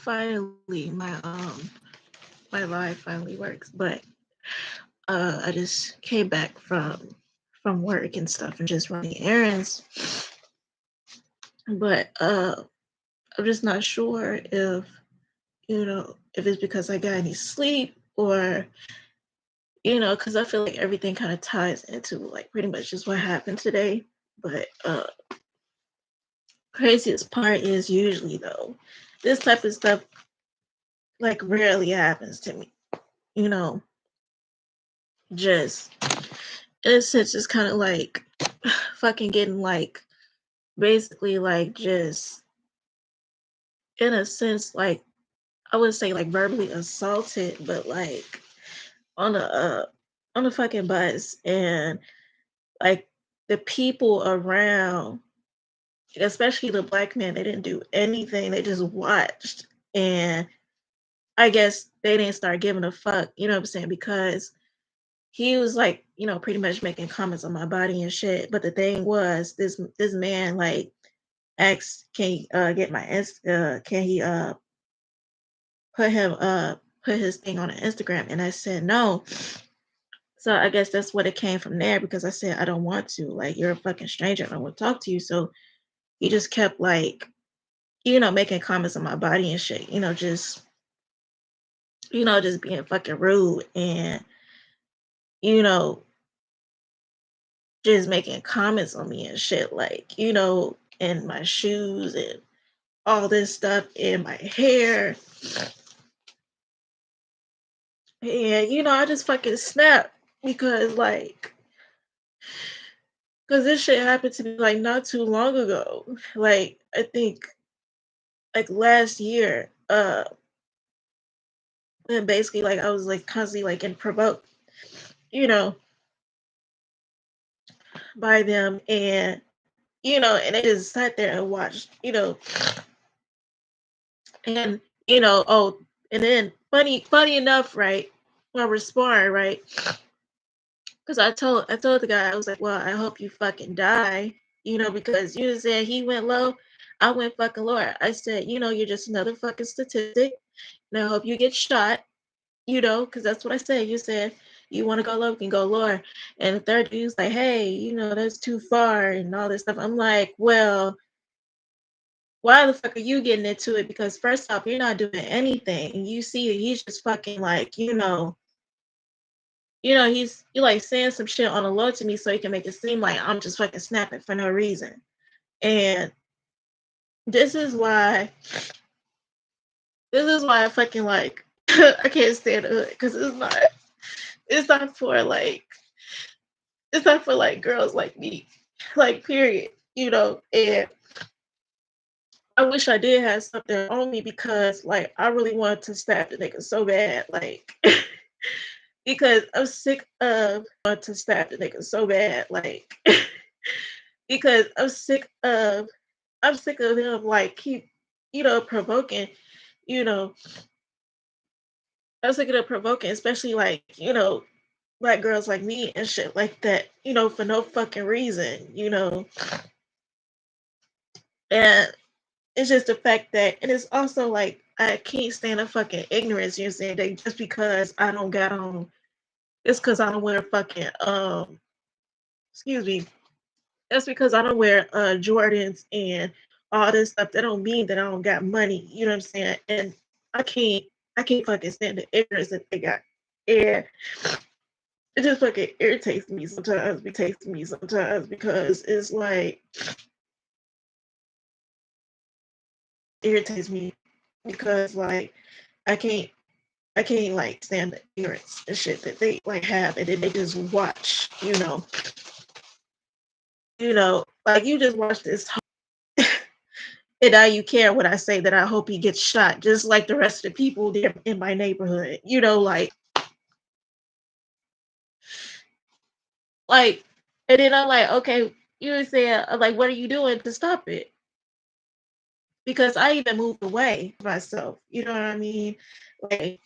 finally my live finally works, but I just came back from work and stuff and just running errands. But I'm just not sure if if it's because I got any sleep or because I feel like everything kind of ties into like pretty much just what happened today. But craziest part is usually though, this type of stuff like rarely happens to me. You know, just in a sense, it's kind of like fucking getting like basically like just in a sense like I would say like verbally assaulted, but like on a on a fucking bus and like the people around, especially the black man, they didn't do anything. They just watched and I guess they didn't start giving a fuck, you know what I'm saying? Because he was like, pretty much making comments on my body and shit. But the thing was, this man like asked, can he get my can he put him put his thing on Instagram? And I said no. So I guess that's what it came from there because I said I don't want to. Like you're a fucking stranger. I don't want to talk to you. So he just kept like, making comments on my body and shit. Just being fucking rude and you know just making comments on me and shit. Like and my shoes and all this stuff in my hair. And I just fucking snapped because this shit happened to me like not too long ago. Like I think like last year. And basically like I was like constantly like in provoked, you know, by them and they just sat there and watched, and oh and then funny enough, right? Well we're sparring, right? Because I told the guy, I was like, well, I hope you fucking die, because you said he went low, I went fucking lower. I said, you're just another fucking statistic, and I hope you get shot, because that's what I said. You said you want to go low, we can go lower. And the third dude's like, hey, that's too far and all this stuff. I'm like, well, why the fuck are you getting into it? Because first off, you're not doing anything. You see, he's just fucking like, he's you like saying some shit on the low to me so he can make it seem like I'm just fucking snapping for no reason. And this is why I fucking like I can't stand it because it's not for like girls like me. Like period. And I wish I did have something on me because like I really wanted to stab the nigga so bad. Like because I'm sick of want to stab the nigga so bad. Like because I'm sick of him like keep provoking, you know, I'm sick of him provoking, especially like, black girls like me and shit like that, for no fucking reason. And it's just the fact that and it's also like I can't stand the fucking ignorance, you're saying that just because I don't got on it's because I don't wear fucking excuse me, that's because I don't wear Jordans and all this stuff. That don't mean that I don't got money. You know what I'm saying? And I can't I can't fucking stand the ignorance that they got. And it just fucking irritates me sometimes because it's like irritates me because like I can't I can't like stand the ignorance and shit that they like have and then they just watch, like you just watch this and now you care what I say that I hope he gets shot, just like the rest of the people there in my neighborhood. Like, and then I'm like, okay, you were saying, like, what are you doing to stop it? Because I even moved away myself. You know what I mean? Like,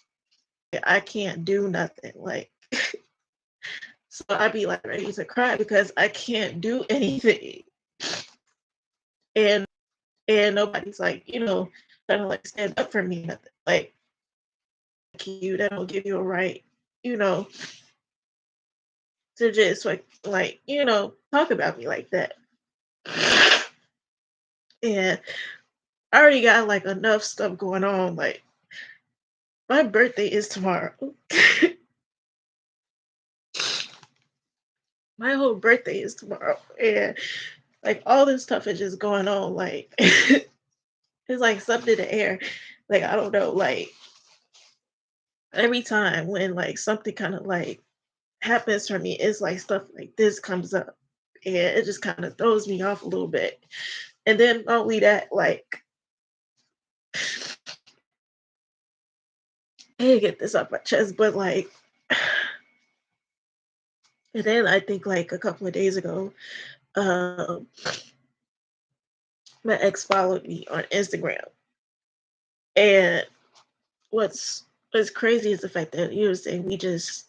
I can't do nothing. Like, so I'd be like ready to cry because I can't do anything. And nobody's like, trying to like stand up for me, nothing like you that don't give you a right, you know, to just like talk about me like that. And I already got like enough stuff going on. Like my birthday is tomorrow. My whole birthday is tomorrow, and like all this stuff is just going on. Like it's like something in the air. Like I don't know. Like every time when like something kind of like happens for me, it's like stuff like this comes up, and it just kind of throws me off a little bit. And then not only that, like I need to get this off my chest, but like, and then I think like a couple of days ago, um, my ex followed me on Instagram, and what's what's crazy is the fact that you were saying we just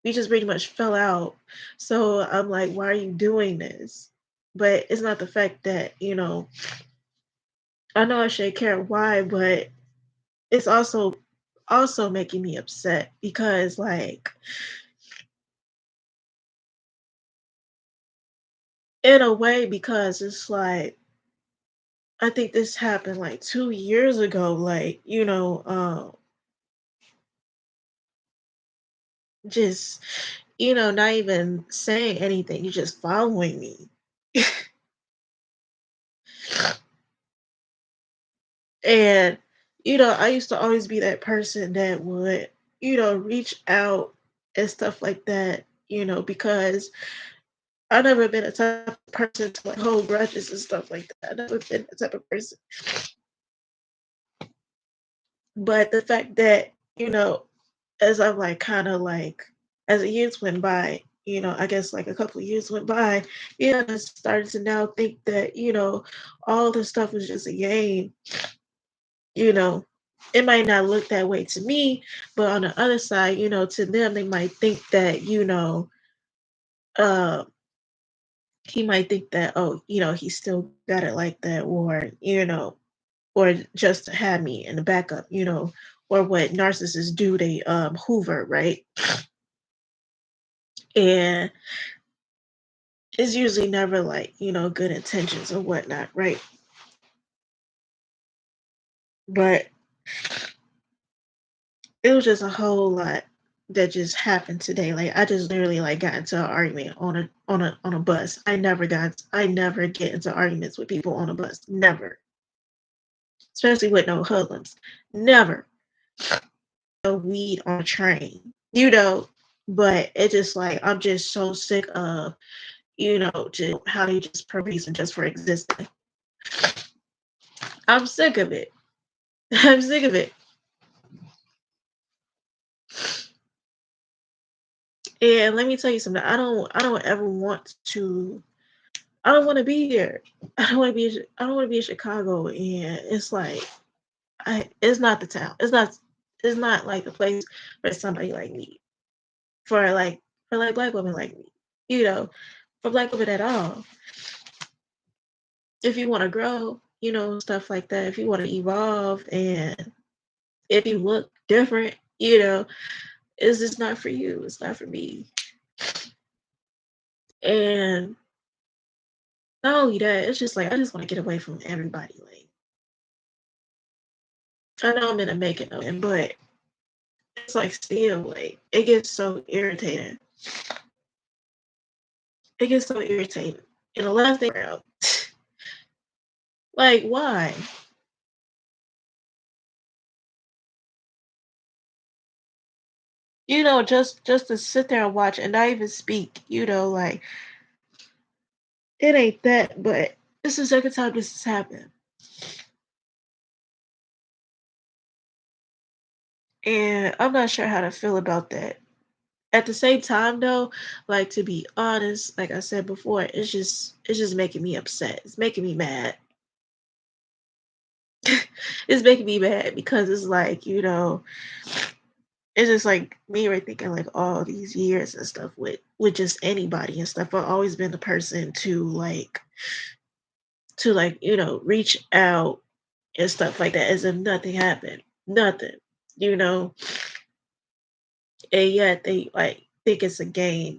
pretty much fell out. So I'm like, why are you doing this? But it's not the fact that I know I should care why, but it's also making me upset because like in a way because it's like I think this happened like 2 years ago, like just not even saying anything, you're just following me. And I used to always be that person that would reach out and stuff like that, because I never been a type of person to like hold grudges and stuff like that. I never been the type of person. But the fact that, as I'm like kind of like as the years went by, I guess like a couple of years went by, I started to now think that, all this stuff was just a game, you know. It might not look that way to me, but on the other side, to them they might think that, uh he might think that, oh, he still got it like that, or just to have me in the backup, or what narcissists do, they hoover, right? And it's usually never like, good intentions or whatnot, right? But it was just a whole lot that just happened today. Like I just literally like got into an argument on a bus. I never get into arguments with people on a bus. Never. Especially with no hoodlums. Never. No weed on a train. But it just like I'm just so sick of, just how they just per reason just for existing. I'm sick of it. I'm sick of it. And let me tell you something. I don't ever want to. I don't want to be here. I don't want to be in Chicago. And it's like it's not the town. It's not like the place for somebody like me. For like black women like me. You know, for black women at all. If you want to grow, stuff like that. If you want to evolve, and if you look different, it's just not for you. It's not for me. And not only that, it's just like I just want to get away from everybody. Like I know I'm gonna make it, but it's like still like it gets so irritating. It gets so irritating. And the last thing around, like why? Just to sit there and watch and not even speak. Like it ain't that, but it's the second time this has happened. And I'm not sure how to feel about that. At the same time though, like to be honest, like I said before, it's just making me upset. It's making me mad. It's making me mad because it's like, it's just like me right thinking like all these years and stuff with just anybody and stuff. I've always been the person to like reach out and stuff like that as if nothing happened. Nothing. You know, and yet they like think it's a game,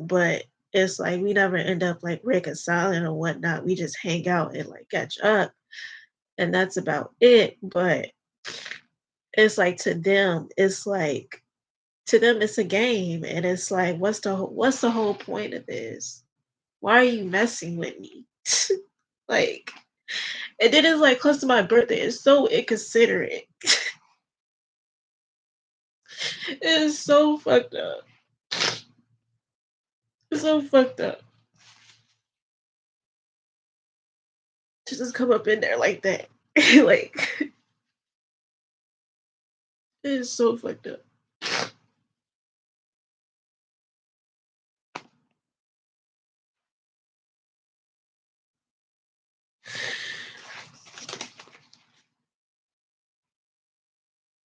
but it's like we never end up like reconciling or whatnot. We just hang out and like catch up, and that's about it. But it's like to them it's a game, and it's like what's the whole point of this? Why are you messing with me? Like, and then it's like close to my birthday. It's so inconsiderate. It is so fucked up. It's so fucked up to just come up in there like that. Like, it is so fucked up.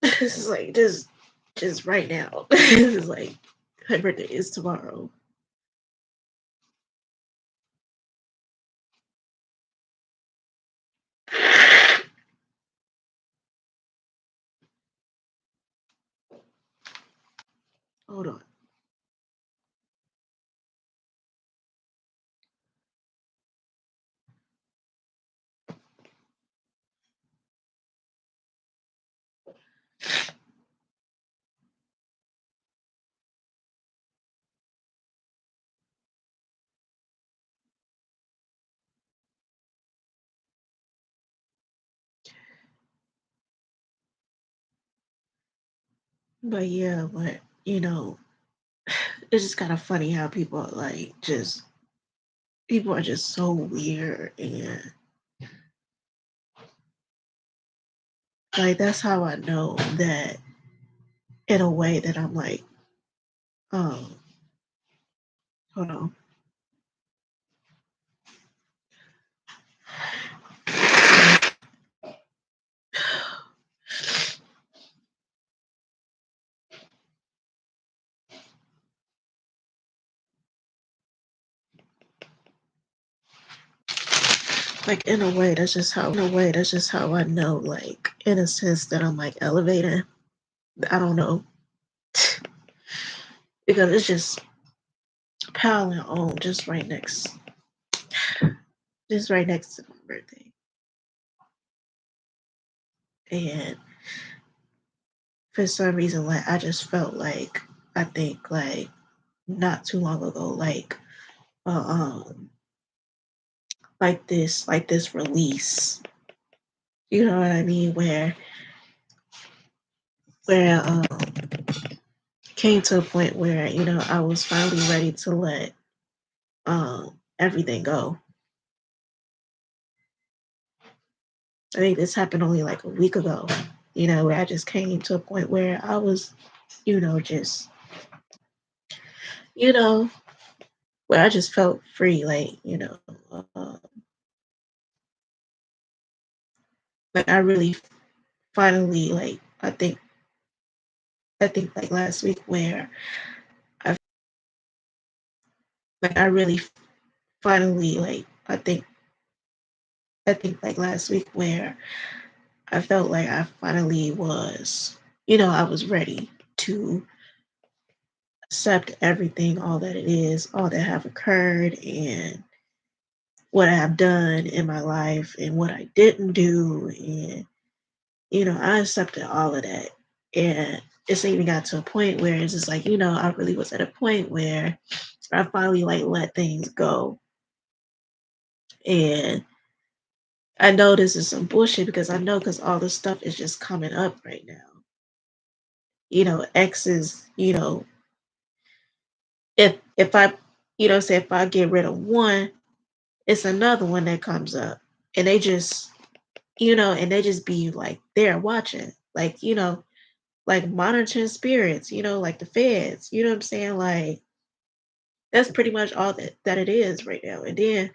This is like just right now. This is like her birthday is tomorrow. Hold on. But yeah, but it's just kind of funny how people are like just people are just so weird, and like that's how I know that in a way that I'm like, um, hold on. Like in a way that's just how I know, like in a sense that I'm like elevating. I don't know. Because it's just piling on just right next to my birthday. And for some reason, like I just felt like I think like not too long ago, uh, um like this release. You know what I mean? Where came to a point where, I was finally ready to let everything go. I think this happened only like a week ago, where I just came to a point where I was, just, you know, where I just felt free, uh, like I really finally, I think like last week where I, like I really finally, I think like last week where I felt like I finally was, I was ready to accept everything, all that it is, all that have occurred, and what I have done in my life and what I didn't do. And, I accepted all of that. And it's even got to a point where it's just like, I really was at a point where I finally like let things go. And I know this is some bullshit because I know because all this stuff is just coming up right now. Exes, if I, say if I get rid of one, it's another one that comes up. And they just, and they just be like there watching, like monitoring spirits, like the feds, you know what I'm saying? Like that's pretty much all that it is right now. And then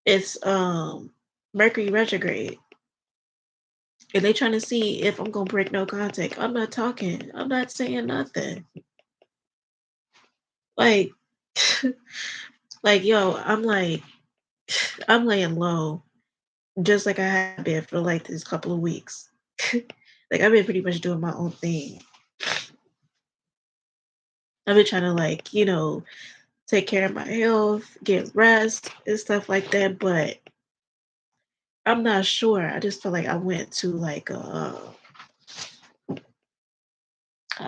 it's Mercury retrograde. And they trying to see if I'm gonna break no contact. I'm not talking. I'm not saying nothing. Like like yo, I'm laying low. just like I have been for like this couple of weeks. Like I've been pretty much doing my own thing. I've been trying to like, take care of my health, get rest and stuff like that, but I'm not sure. I just feel like I went to like I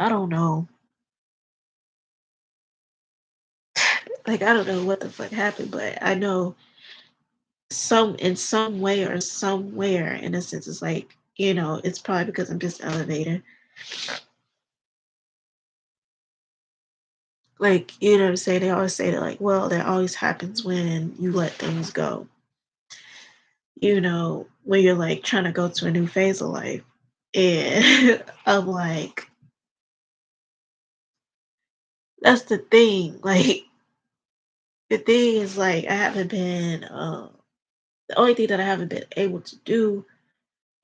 don't know. Like I don't know what the fuck happened, but I know some in some way or somewhere in a sense it's like, it's probably because I'm just elevated. Like, you know what I'm saying? They always say that like, well, that always happens when you let things go. When you're like trying to go to a new phase of life. And I'm like, that's the thing. Like the thing is like I haven't been the only thing that I haven't been able to do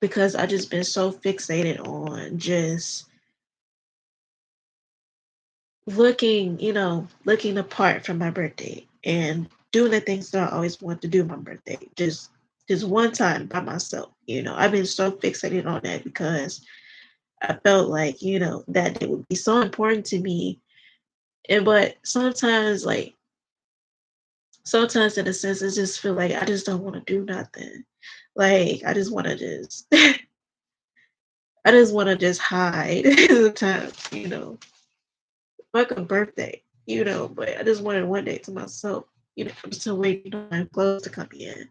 because I just been so fixated on just looking apart from my birthday and doing the things that I always wanted to do on my birthday. Just one time by myself. I've been so fixated on that because I felt like, that it would be so important to me. And but sometimes in a sense I just feel like I just don't want to do nothing. Like I just want to just I just want to just hide sometimes, like a birthday, but I just wanted one day to myself. I'm still waiting on my clothes to come in.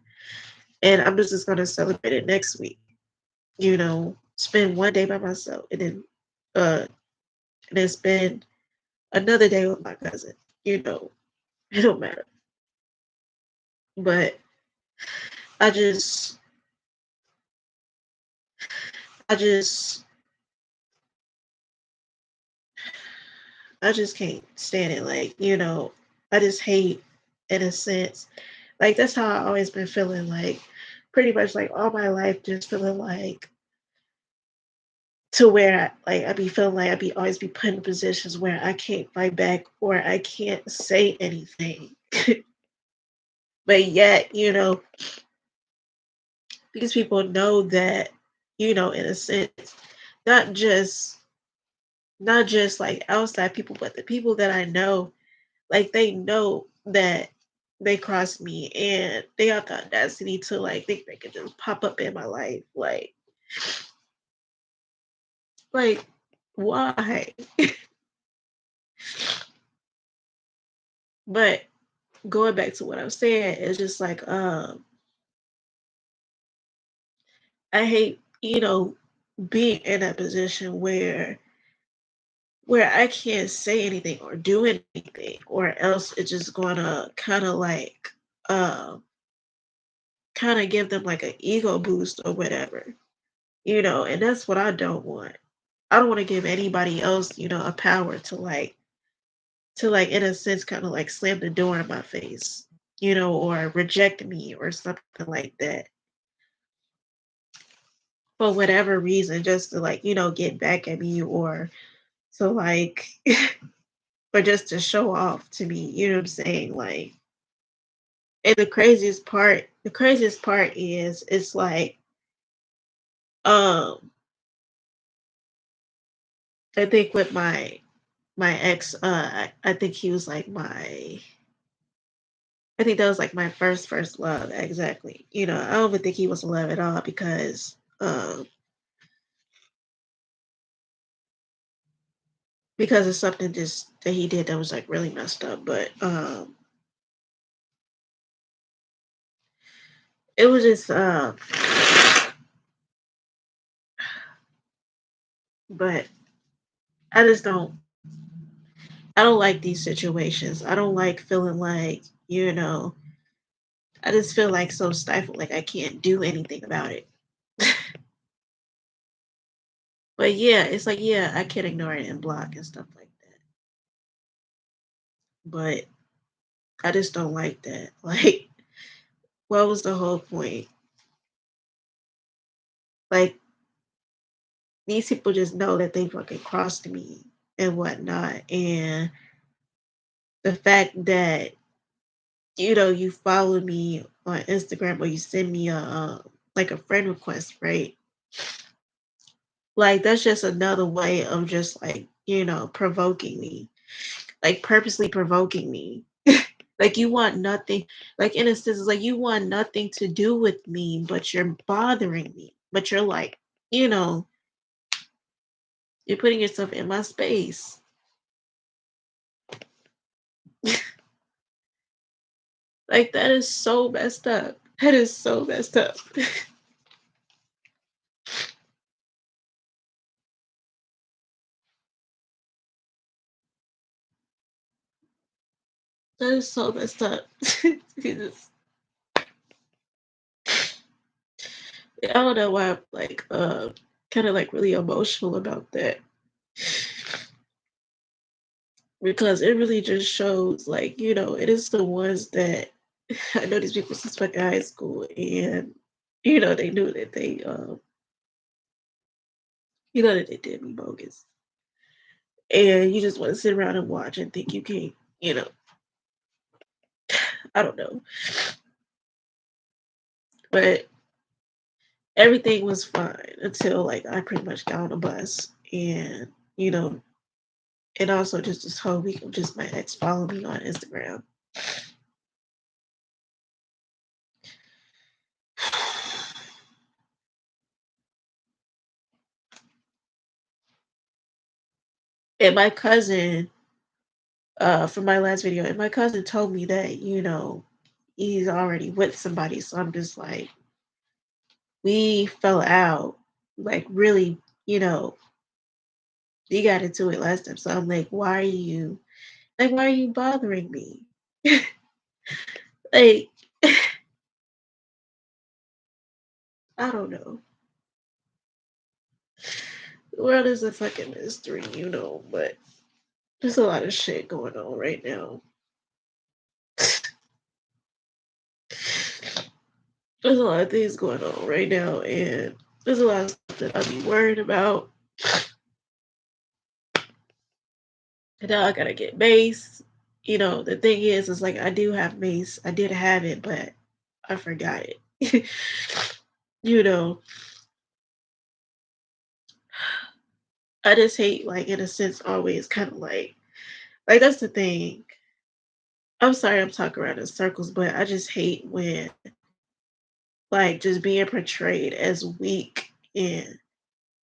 And I'm just gonna celebrate it next week, spend one day by myself uh and then spend another day with my cousin, you know, it don't matter. But I just I just I just can't stand it. Like, I just hate in a sense. Like that's how I always been feeling like pretty much like all my life just feeling like to where I be feeling like I be always be put in positions where I can't fight back or I can't say anything. But yet, these people know that, in a sense, not just not just like outside people, but the people that I know, like they know that they crossed me and they have the audacity to like think they can just pop up in my life. Like why? But going back to what I'm saying, it's just like I hate, being in a position where I can't say anything or do anything, or else it's just gonna kind of give them like an ego boost or whatever, and that's what I don't want. I don't want to give anybody else, a power to like in a sense kind of like slam the door in my face, or reject me or something like that for whatever reason, just to like, get back at me or to like or just to show off to me, you know what I'm saying? Like, and the craziest part is it's like, um, I think with my ex, I think he was like I think that was like my first love, exactly. I don't even think he was in love at all because of something just that he did that was like really messed up. But it was just but I just I don't like these situations. I don't like feeling like, I just feel like so stifled, like I can't do anything about it. But yeah, it's like, yeah, I can ignore it and block and stuff like that. But I just don't like that. Like, what was the whole point? Like, these people just know that they fucking crossed me and whatnot. And the fact that, you follow me on Instagram or you send me like a friend request, right? Like that's just another way of just like, provoking me, like purposely provoking me. Like you want nothing, like in a sense, it's like you want nothing to do with me, but you're bothering me. But you're like, you know, you're putting yourself in my space. Like that is so messed up. That is so messed up. That is so messed up. Jesus. I don't know why I'm like kind of like really emotional about that because it really just shows like, it is the ones that I know these people since fucking high school and they knew that that they did me bogus. And you just want to sit around and watch and think you can't, you know, I don't know. But everything was fine until like I pretty much got on the bus and you know, and also just this whole week of just my ex following me on Instagram. And my cousin, from my last video, and my cousin told me that, he's already with somebody. So I'm just like, we fell out, like really, you know, he got into it last time. So I'm why are you bothering me? Like, I don't know. The world is a fucking mystery, but there's a lot of shit going on right now. There's a lot of things going on right now, and there's a lot of stuff that I be worried about. And now I gotta get mace. The thing is like I do have mace. I did have it, but I forgot it. you know, I just hate, like, in a sense, always kind of like that's the thing. I'm sorry I'm talking around in circles, but I just hate when, like, just being portrayed as weak and,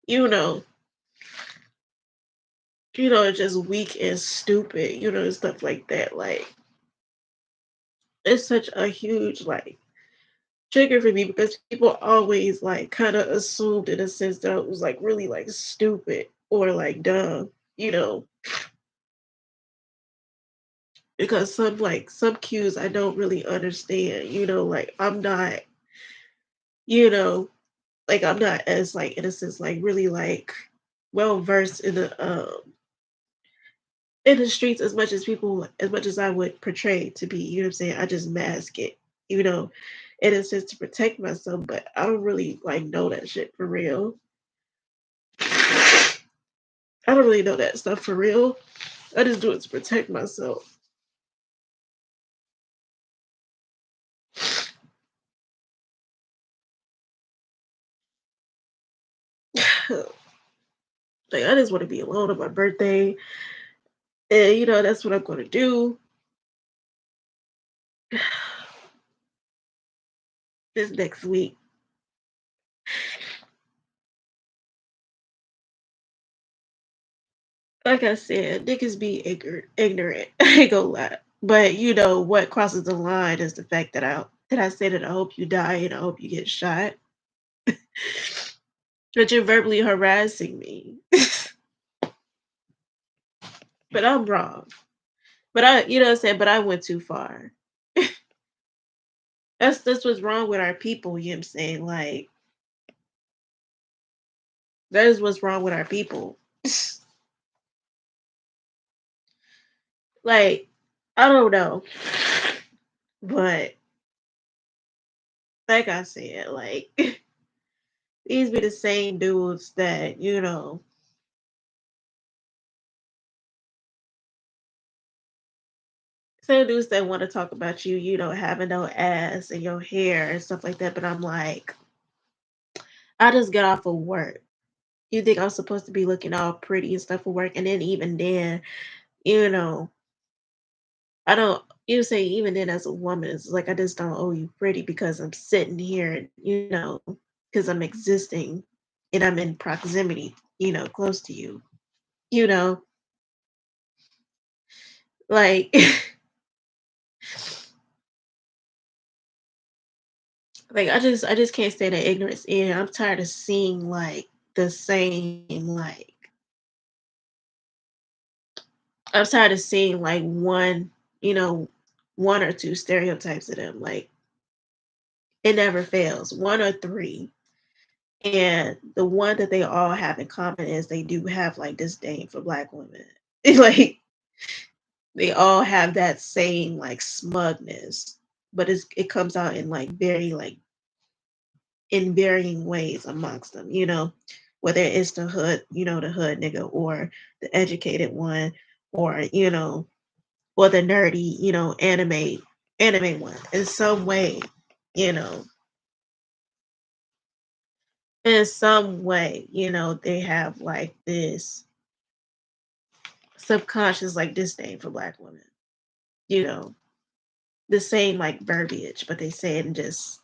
you know, just weak and stupid, and stuff like that. Like, it's such a huge, like, trigger for me because people always, like, kind of assumed in a sense that I was, like, really, like, stupid or, like, dumb, because some cues I don't really understand, like, you know, I'm not as, like, in a sense, like, really, like, well versed in the streets as much as I would portray to be, you know what I'm saying? I just mask it, you know, in a sense to protect myself, but I don't really like know that shit for real. I don't really know that stuff for real. I just do it to protect myself. Like I just want to be alone on my birthday. And that's what I'm gonna do this next week. Like I said, niggas be ignorant. I ain't gonna lie. But what crosses the line is the fact that I said that I hope you die and I hope you get shot. But you're verbally harassing me. But I'm wrong. But you know what I'm saying, but I went too far. That's what's wrong with our people, you know what I'm saying? Like that is what's wrong with our people. Like, I don't know. But like I said, like these be the same dudes that, same dudes that want to talk about you, having no ass and your hair and stuff like that. But I'm like, I just get off of work. You think I'm supposed to be looking all pretty and stuff for work, and then even then, you know, I don't you say even then as a woman, it's like I just don't owe you pretty because I'm sitting here, because I'm existing and I'm in proximity, close to you. You know, like like I just can't stand the ignorance and I'm tired of seeing like the same I'm tired of seeing like you know, one or two stereotypes of them. Like it never fails. One or three. And the one that they all have in common is they do have like disdain for black women. Like they all have that same like smugness, but it comes out in like very like in varying ways amongst them, whether it's the hood nigga or the educated one or, or the nerdy, anime one. In some way, you know, they have like this subconscious like disdain for black women, you know, the same like verbiage, but they say it in just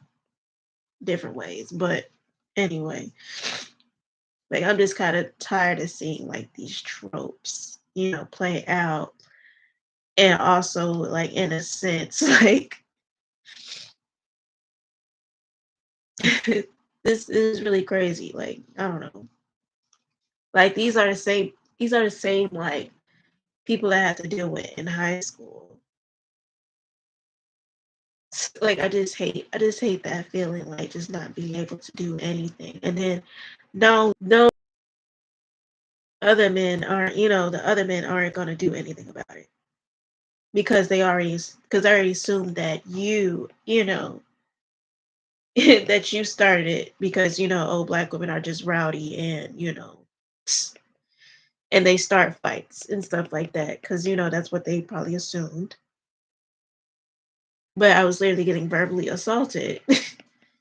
different ways. But anyway, like I'm just kind of tired of seeing like these tropes, play out. And also like in a sense, like this is really crazy. Like, I don't know. Like these are the same like people that I have to deal with in high school. Like I just hate that feeling like just not being able to do anything. And then no the other men aren't gonna do anything about it because they already assume that that you started it because oh black women are just rowdy and and they start fights and stuff like that because that's what they probably assumed. But I was literally getting verbally assaulted,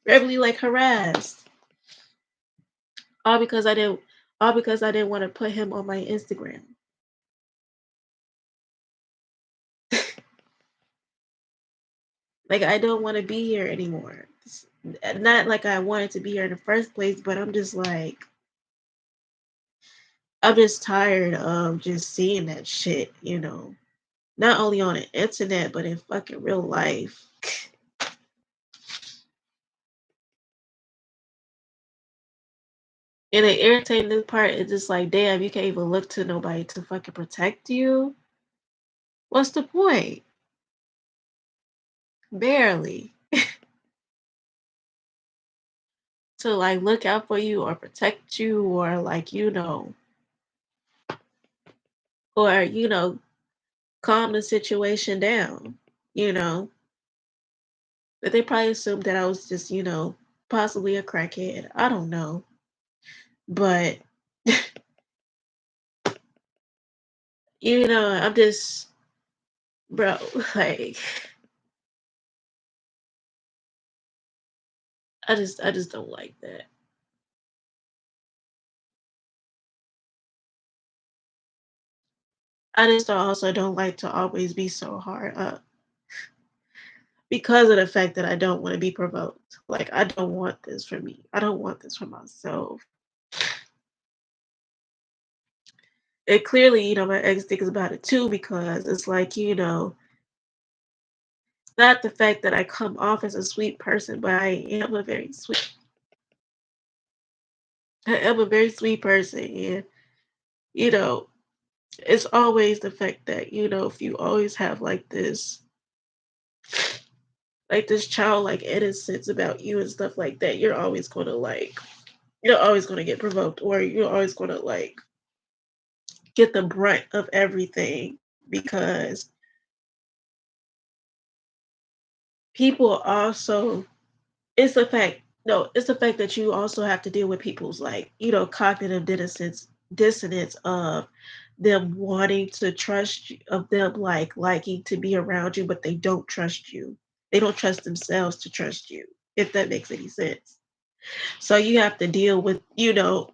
verbally like harassed, all because I didn't want to put him on my Instagram. Like I don't want to be here anymore. Not like I wanted to be here in the first place, but I'm just tired of just seeing that shit. Not only on the internet, but in fucking real life. And the irritating part is just like, damn, you can't even look to nobody to fucking protect you. What's the point? Barely. To like look out for you or protect you or like, or, calm the situation down, you know. But they probably assumed that I was just, possibly a crackhead. I don't know. But, I'm just, bro, like, I just don't like that. I just also don't like to always be so hard up because of the fact that I don't want to be provoked. Like, I don't want this for me. I don't want this for myself. And clearly, my ex thinks about it too because it's like, not the fact that I come off as a sweet person, but I am a very sweet person. And, you know, it's always the fact that, if you always have like this childlike innocence about you and stuff like that, you're always gonna get provoked or you're always gonna like get the brunt of everything because people also it's the fact that you also have to deal with people's like, cognitive dissonance of them wanting to trust you, of them like liking to be around you, but they don't trust you. They don't trust themselves to trust you, if that makes any sense. So you have to deal with, not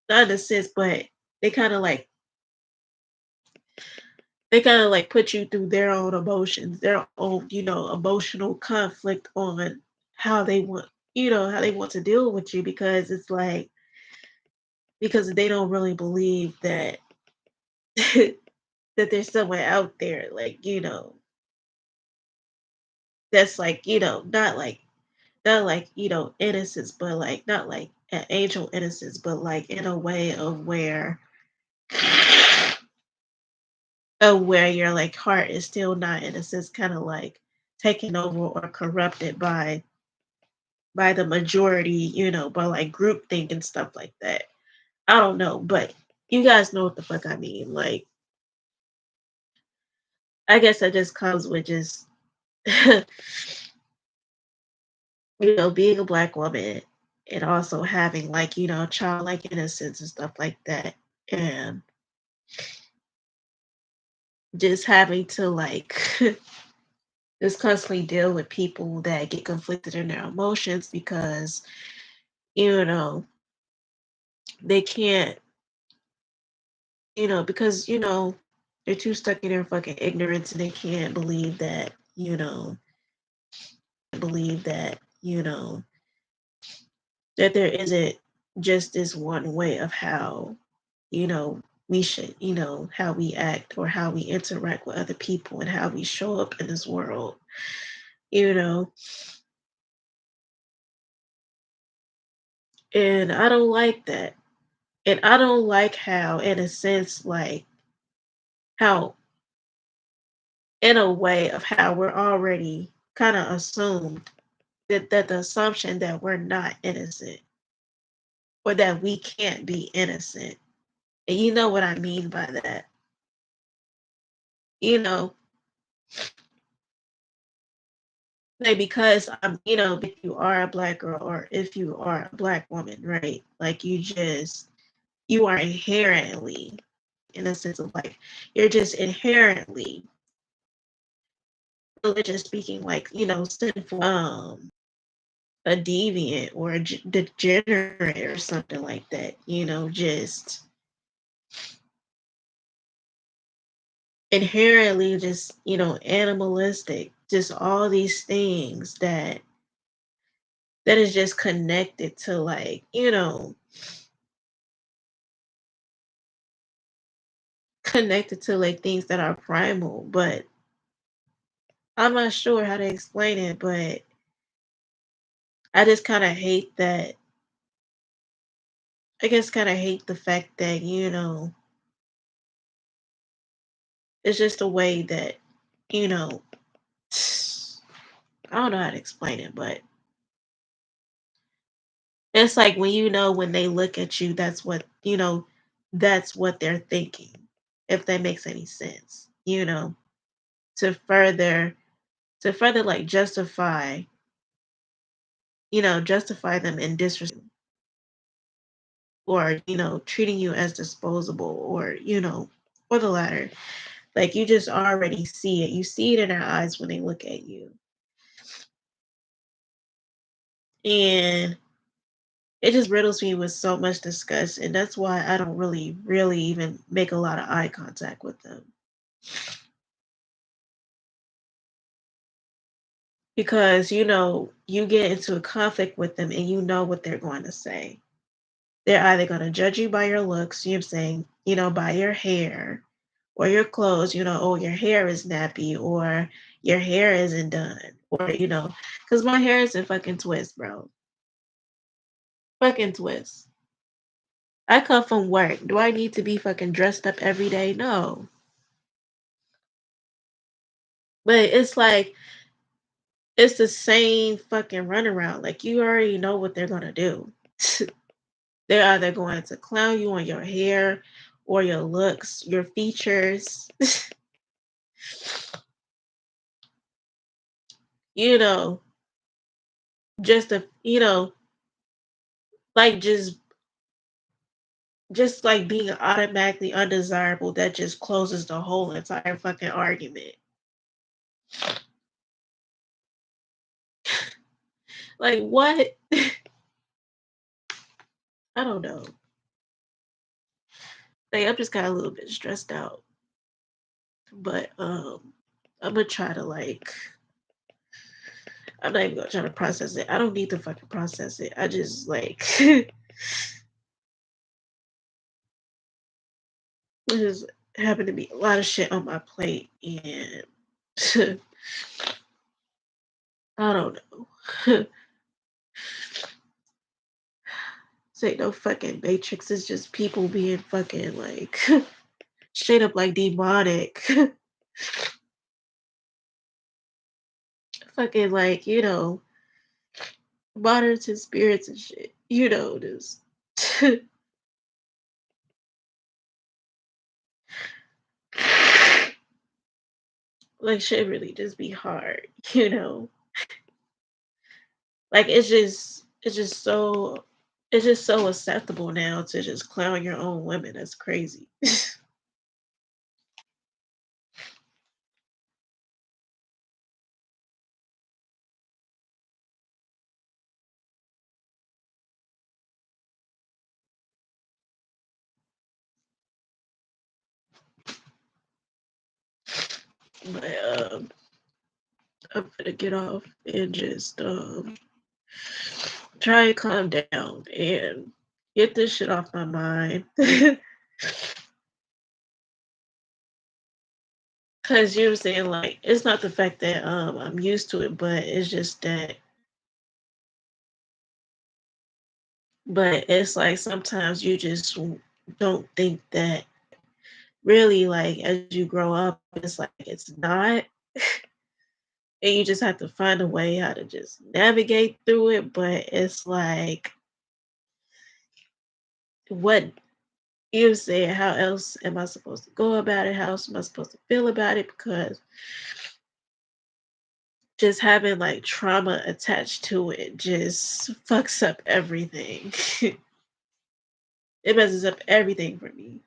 in a sense, but they kind of like they kind of like put you through their own emotions, their own, emotional conflict on how they want, how they want to deal with you, because it's like, because they don't really believe that that there's someone out there, like, that's like, not like, innocence, but like not like an angel innocence, but like in a way of where your like heart is still not, in a sense, kind of like taken over or corrupted by the majority, by like group think and stuff like that. I don't know, but you guys know what the fuck I mean. Like, I guess that just comes with just being a black woman, and also having like, childlike innocence and stuff like that. And just having to like just constantly deal with people that get conflicted in their emotions because, you know, they can't, because, they're too stuck in their fucking ignorance, and they can't believe that, that there isn't just this one way of how, you know, we should, how we act or how we interact with other people and how we show up in this world, you know. And I don't like that. And I don't like how, in a sense, like how, in a way of how we're already kind of assumed that the assumption that we're not innocent or that we can't be innocent. And you know what I mean by that. You know, like, because if you are a black girl or if you are a black woman, right? Like, you are inherently, in a sense of like, you're just inherently, religious speaking, like, sinful, a deviant or a degenerate or something like that, just inherently just, animalistic, just all these things that is just connected to like, connected to like things that are primal, but I'm not sure how to explain it, but I just kind of hate that. I guess kind of hate the fact that, it's just a way that, you know, I don't know how to explain it, but it's like when they look at you, that's what they're thinking, if that makes any sense, to further like justify them in disrespect, or, treating you as disposable, or, or the latter. Like, you just already see it. You see it in their eyes when they look at you. And it just riddles me with so much disgust. And that's why I don't really, really even make a lot of eye contact with them. Because, you get into a conflict with them and you know what they're going to say. They're either going to judge you by your looks, I'm saying, by your hair or your clothes, oh, your hair is nappy, or your hair isn't done, or, because my hair is a fucking twist, bro. Fucking twist. I come from work. Do I need to be fucking dressed up every day? No. But it's like, it's the same fucking runaround. Like, you already know what they're gonna do. They're either going to clown you on your hair or your looks, your features, you know, just a, like just like being automatically undesirable, that just closes the whole entire fucking argument. Like, what? I don't know. Like, I'm just kinda a little bit stressed out, but, Imma try to, like I'm not even gonna try to process it. I don't need to fucking process it. I just, like it just happened to be a lot of shit on my plate, and I don't know. This ain't no fucking Matrix, it's just people being fucking, like, straight up, like, demonic. Fucking, like, monitors and spirits and shit, just like, shit really just be hard, you know? Like, it's just so acceptable now to just clown your own women, that's crazy. But, I'm gonna get off and just, try and calm down and get this shit off my mind. 'Cause you were saying, like, it's not the fact that, I'm used to it, but it's just that but it's like sometimes you just don't think that really, like, as you grow up, it's like it's not, and you just have to find a way how to just navigate through it, but it's like, what you said, how else am I supposed to go about it? How else am I supposed to feel about it? Because just having, like, trauma attached to it just fucks up everything. It messes up everything for me,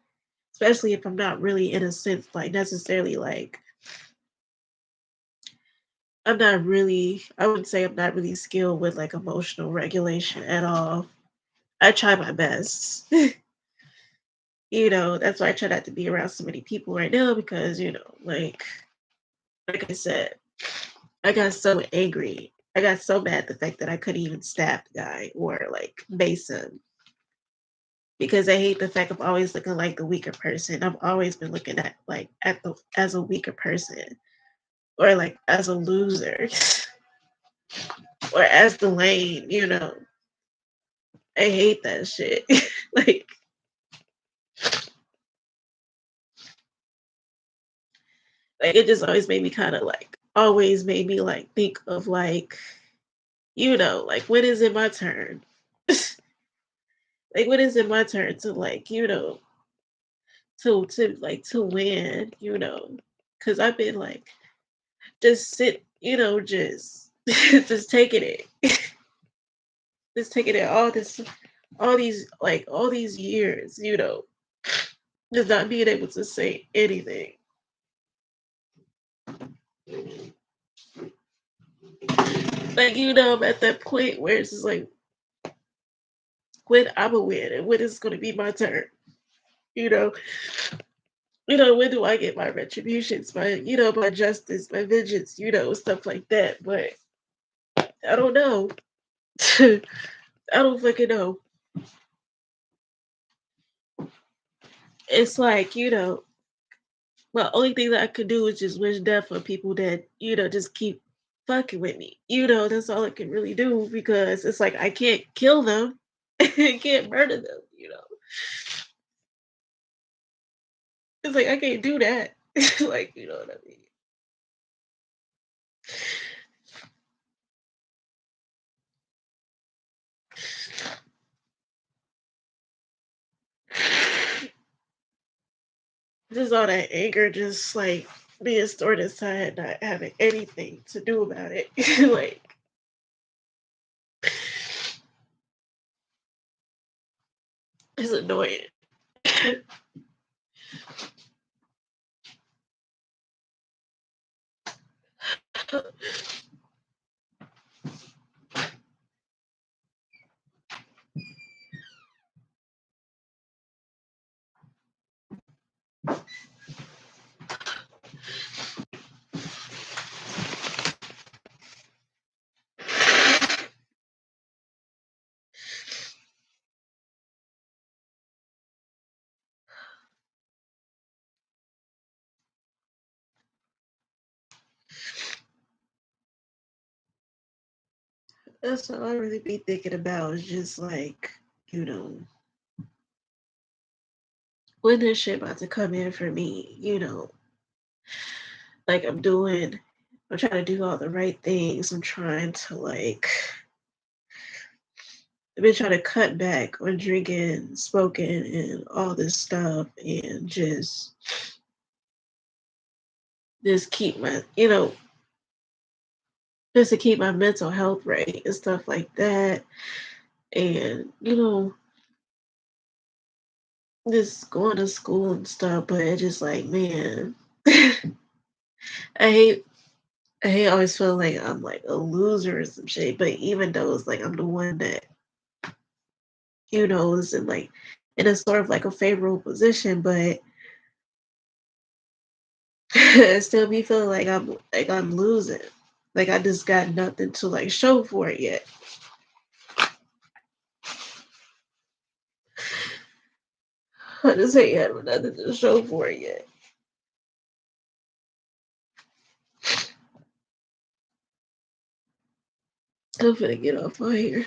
especially if I'm not really in a sense, like, necessarily, like, I would say I'm not really skilled with, like, emotional regulation at all. I try my best. That's why I try not to be around so many people right now because, like I said, I got so angry. I got so mad at the fact that I couldn't even stab the guy or, like, mace him because I hate the fact I'm always looking like the weaker person. I've always been looking at, like, at the as a weaker person or, like, as a loser or as the lame. I hate that shit. Like like, it just always made me kinda, like always made me, like, think of, like, like, when is it my turn? Like, when is it my turn to, like, to win, because 'Cause I've been, like, just just just taking it. Just taking it all these years, just not being able to say anything. Like, I'm at that point where it's just like, when Imma win and when it's gonna be my turn, you know? When do I get my retributions, my justice, my vengeance, stuff like that. But I don't know. I don't fucking know. It's like, the only thing that I could do is just wish death for people that, just keep fucking with me. That's all I can really do because it's like I can't kill them. I can't murder them. It's like I can't do that. Like, you know what I mean? Just all that anger just like being stored inside, not having anything to do about it. Like, it's annoying. That's all I really be thinking about is just like, you know, when this shit about to come in for me, like I'm trying to do all the right things. I'm trying to like, I've been trying to cut back on drinking, smoking, and all this stuff, and just keep my, just to keep my mental health right and stuff like that. And, just going to school and stuff, but it's just like, man, I hate I hate always feeling like I'm like a loser or some shit. But even though it's like I'm the one that, is in a sort of like a favorable position, but I still be feeling like I'm losing. Like I just got nothing to like show for it yet. I just ain't having nothing to show for it yet. I'm finna get off on here.